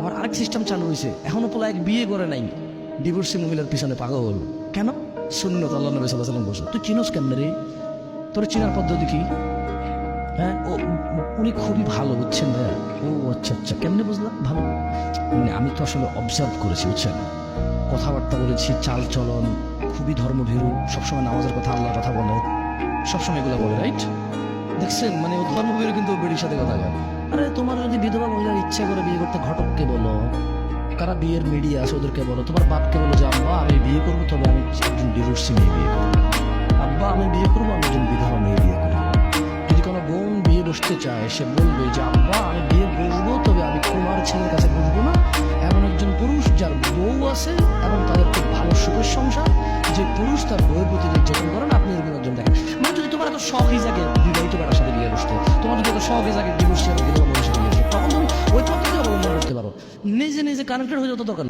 আবার আরেক সিস্টেম চালু হয়েছে, এখনো পোলা এক বিয়ে করে নাই, ডিভোর্সি মহিলার পিছনে পাগল। কেন? সুন্নত আল্লাহ নবী সাল্লাল্লাহু আলাইহি ওয়াসাল্লাম বলছে। তুই চিনোস কেমনে রে? তোর চিনার পদ্ধতি কি? হ্যাঁ, উনি খুবই ভালো, বুঝছেন ভাইয়া? ও আচ্ছা আচ্ছা, কেমনে বুঝলাম ভালো? মানে আমি তো আসলে অবজার্ভ করেছি, বুঝছেন, কথাবার্তা বলেছি, চাল চলন খুবই ধর্মভীরু, সবসময় নামাজের কথা, আল্লাহর কথা বলে, সবসময় এগুলো বলে, রাইট? দেখছেন, মানে ও ধর্মভীরু কিন্তু বেডির সাথে কথা বলে। আরে তোমার যদি বিধবা মহিলার ইচ্ছা করে বিয়ে করতে, ঘটককে বলো, কারা বিয়ের মিডিয়া আছে ওদেরকে বলো, তোমার বাপকে বলো যে আব্বা আমি বিয়ে করবো, তবে আমি একজন ডিভোর্সি মেয়ে বিয়ে করবো, আব্বা আমি বিয়ে করবো, আমি একজন বিধবা মেয়ে বিয়ে করবো। যদি কোনো বোন বিয়ে বসতে চায়, সে বলবে যে আব্বা আমি বিয়ে বসবো, তবে আমি কুমার ছেলের কাছে বসবো না, এমন একজন পুরুষ যার বউ আছে এবং তাদের খুব ভালো সুখের সংসার, যে পুরুষ তার বউয়ের প্রতি নির্যাতন করেন, আপনি এরকম একজন দেখেন। মানে যদি তোমার এত শখই জাগে বিবাহিত বেটার সাথে বিয়ে বসতে, তোমার যদি এত শখই জাগে ডিভোর্সি আর বিধবা মেয়ের সাথে বিয়ে বসতে, তখন তুমি ওই পদ্ধতি অবলম্বন করতে পারো, নিজে নিজে কানেক্টেড হয়ে যত দরকার।